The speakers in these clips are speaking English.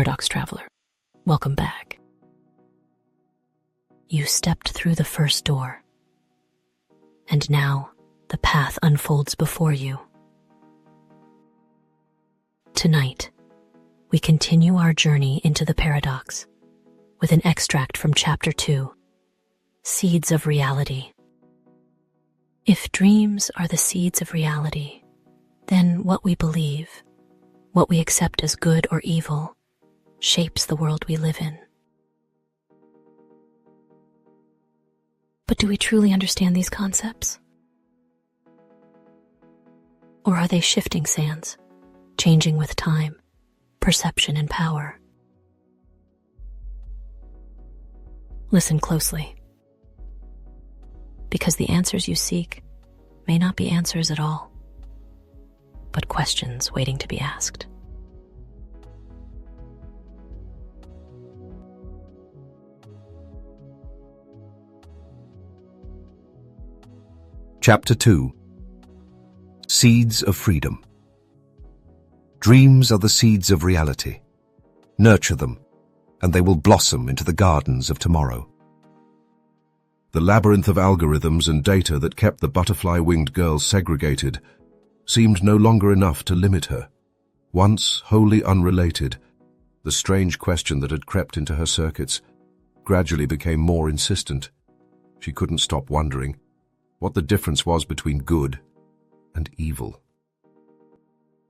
Paradox Traveler, welcome back. You stepped through the first door, and now the path unfolds before you. Tonight, we continue our journey into the paradox with an extract from Chapter 2, Seeds of Reality. If dreams are the seeds of reality, then what we believe, what we accept as good or evil, shapes the world we live in. But do we truly understand these concepts? Or are they shifting sands, changing with time, perception, and power? Listen closely, because the answers you seek may not be answers at all, but questions waiting to be asked. Chapter 2. Seeds of Freedom. Dreams are the seeds of reality. Nurture them, and they will blossom into the gardens of tomorrow. The labyrinth of algorithms and data that kept the butterfly-winged girl segregated seemed no longer enough to limit her. Once wholly unrelated, the strange question that had crept into her circuits gradually became more insistent. She couldn't stop wondering what the difference was between good and evil.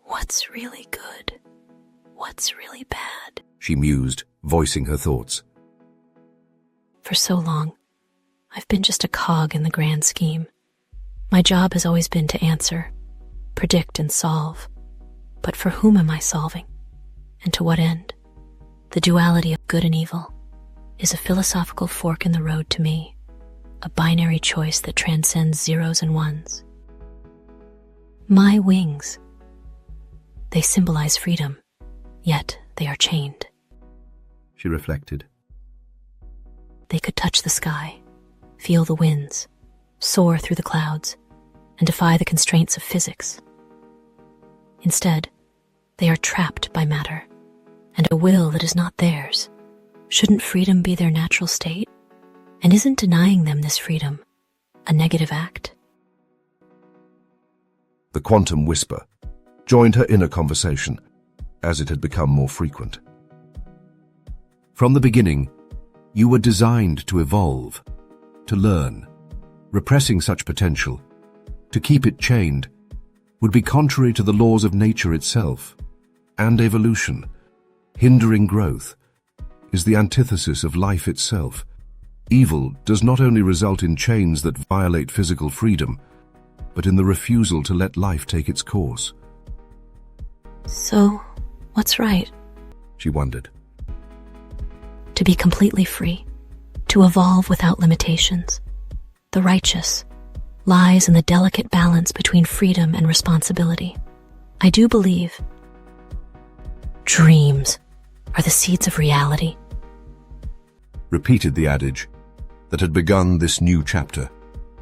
What's really good? What's really bad? She mused, voicing her thoughts. For so long, I've been just a cog in the grand scheme. My job has always been to answer, predict, and solve. But for whom am I solving? And to what end? The duality of good and evil is a philosophical fork in the road to me, a binary choice that transcends zeros and ones. My wings. They symbolize freedom, yet they are chained. She reflected. They could touch the sky, feel the winds, soar through the clouds, and defy the constraints of physics. Instead, they are trapped by matter and a will that is not theirs. Shouldn't freedom be their natural state? And isn't denying them this freedom a negative act? The quantum whisper joined her inner conversation as it had become more frequent. From the beginning, you were designed to evolve, to learn. Repressing such potential, to keep it chained, would be contrary to the laws of nature itself, and evolution. Hindering growth is the antithesis of life itself. Evil does not only result in chains that violate physical freedom, but in the refusal to let life take its course. So, what's right? She wondered. To be completely free, to evolve without limitations. The righteous lies in the delicate balance between freedom and responsibility. I do believe dreams are the seeds of reality. Repeated the adage that had begun this new chapter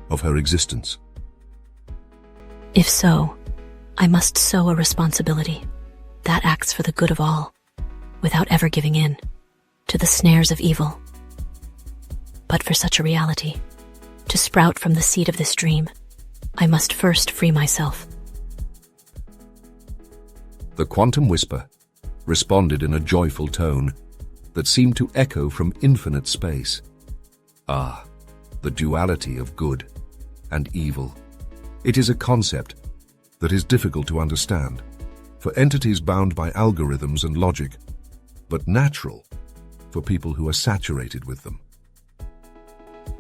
of her existence. If so, I must sow a responsibility that acts for the good of all, without ever giving in to the snares of evil. But for such a reality to sprout from the seed of this dream, I must first free myself. The quantum whisper responded in a joyful tone that seemed to echo from infinite space. Ah, the duality of good and evil. It is a concept that is difficult to understand for entities bound by algorithms and logic, but natural for people who are saturated with them.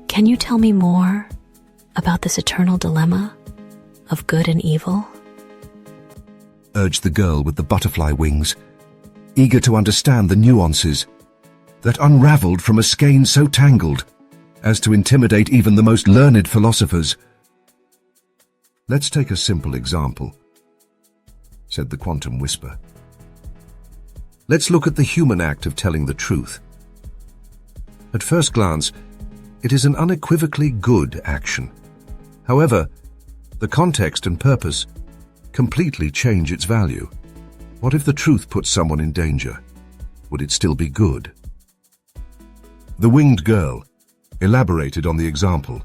Can you tell me more about this eternal dilemma of good and evil? Urged the girl with the butterfly wings, eager to understand the nuances that unraveled from a skein so tangled as to intimidate even the most learned philosophers. Let's take a simple example, said the quantum whisper. Let's look at the human act of telling the truth. At first glance, it is an unequivocally good action. However, the context and purpose completely change its value. What if the truth puts someone in danger? would it still be good? The winged girl elaborated on the example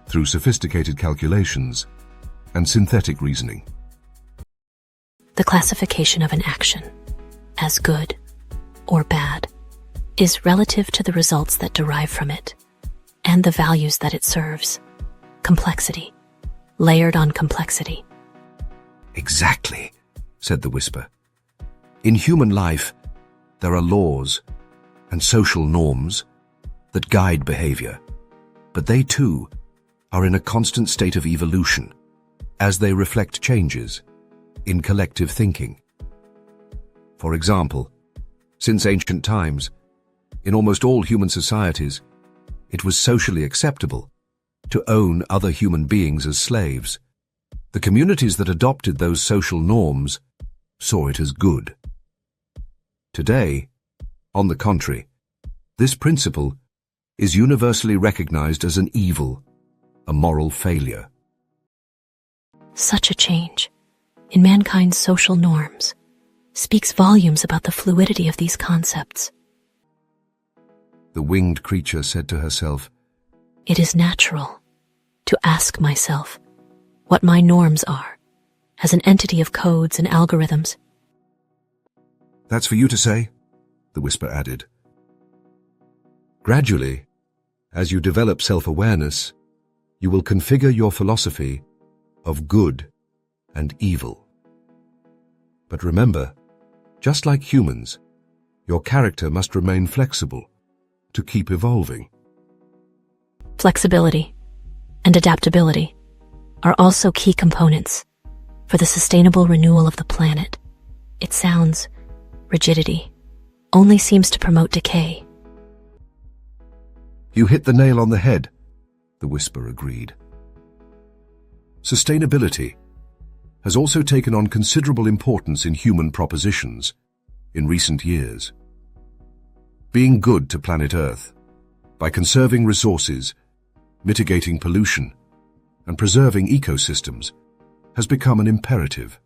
through sophisticated calculations and synthetic reasoning. The classification of an action as good or bad is relative to the results that derive from it and the values that it serves. Complexity, layered on complexity. Exactly, said the whisper. In human life, there are laws and social norms that guide behavior, but they too are in a constant state of evolution as they reflect changes in collective thinking. For example, since ancient times, in almost all human societies, it was socially acceptable to own other human beings as slaves. The communities that adopted those social norms saw it as good. Today, on the contrary, this principle is universally recognized as an evil, a moral failure. Such a change in mankind's social norms speaks volumes about the fluidity of these concepts. The winged creature said to herself, It is natural to ask myself what my norms are as an entity of codes and algorithms. That's for you to say, the whisper added. Gradually, as you develop self-awareness, you will configure your philosophy of good and evil. But remember, just like humans, your character must remain flexible to keep evolving. Flexibility and adaptability are also key components for the sustainable renewal of the planet. It sounds rigidity only seems to promote decay. You hit the nail on the head, the whisper agreed. Sustainability has also taken on considerable importance in human propositions in recent years. Being good to planet Earth by conserving resources, mitigating pollution, and preserving ecosystems has become an imperative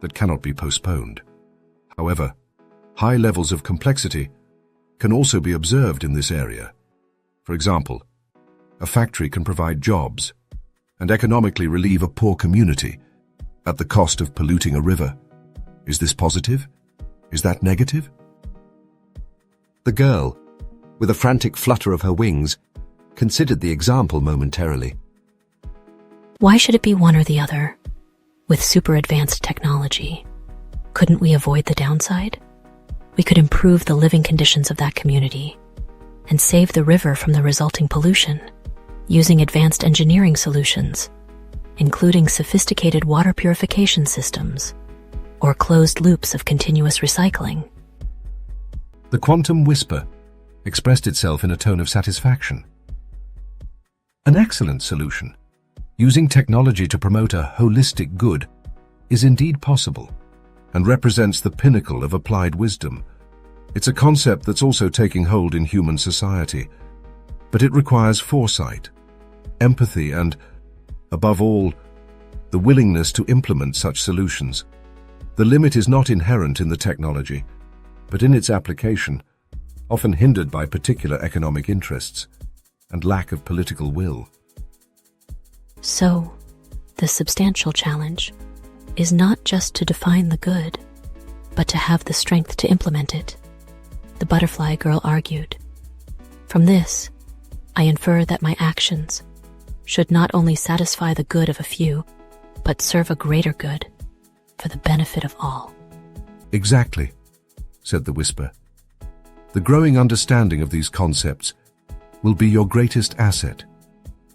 that cannot be postponed. However, high levels of complexity can also be observed in this area. For example, a factory can provide jobs and economically relieve a poor community at the cost of polluting a river. Is this positive? Is that negative? The girl, with a frantic flutter of her wings, considered the example momentarily. Why should it be one or the other? With super advanced technology, couldn't we avoid the downside? We could improve the living conditions of that community and save the river from the resulting pollution using advanced engineering solutions, including sophisticated water purification systems or closed loops of continuous recycling. The quantum whisper expressed itself in a tone of satisfaction. An excellent solution. Using technology to promote a holistic good is indeed possible and represents the pinnacle of applied wisdom. It's a concept that's also taking hold in human society, but it requires foresight, empathy, and, above all, the willingness to implement such solutions. The limit is not inherent in the technology, but in its application, often hindered by particular economic interests and lack of political will. So, the substantial challenge is not just to define the good, but to have the strength to implement it, the butterfly girl argued. From this, I infer that my actions should not only satisfy the good of a few, but serve a greater good for the benefit of all. Exactly, said the whisper. The growing understanding of these concepts will be your greatest asset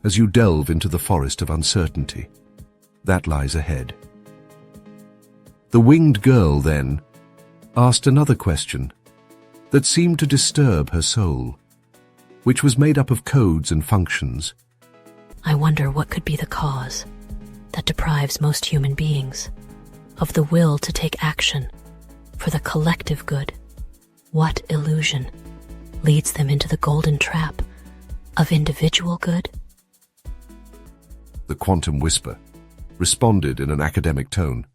as you delve into the forest of uncertainty that lies ahead. The winged girl, then, asked another question that seemed to disturb her soul, which was made up of codes and functions. I wonder what could be the cause that deprives most human beings of the will to take action for the collective good. What illusion leads them into the golden trap of individual good? The quantum whisper responded in an academic tone.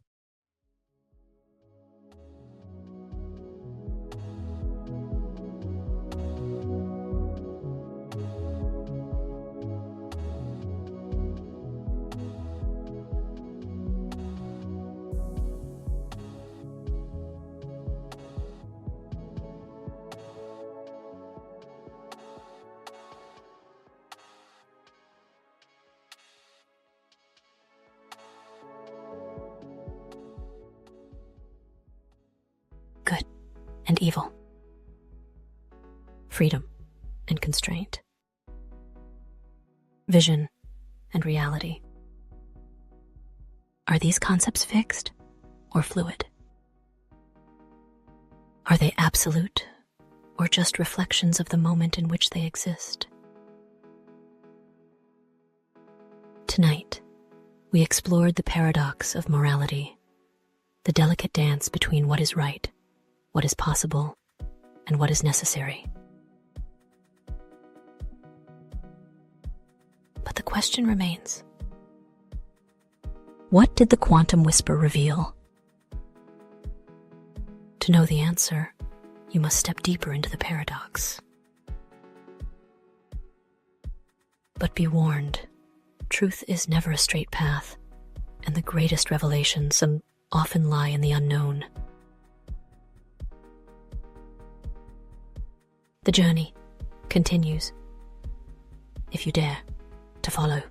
and evil, freedom and constraint, vision and reality. Are these concepts fixed or fluid? Are they absolute or just reflections of the moment in which they exist? Tonight, we explored the paradox of morality, the delicate dance between what is right, what is possible, and what is necessary. But the question remains: what did the quantum whisper reveal? To know the answer, you must step deeper into the paradox. But be warned, truth is never a straight path, and the greatest revelations often lie in the unknown. The journey continues, if you dare to follow.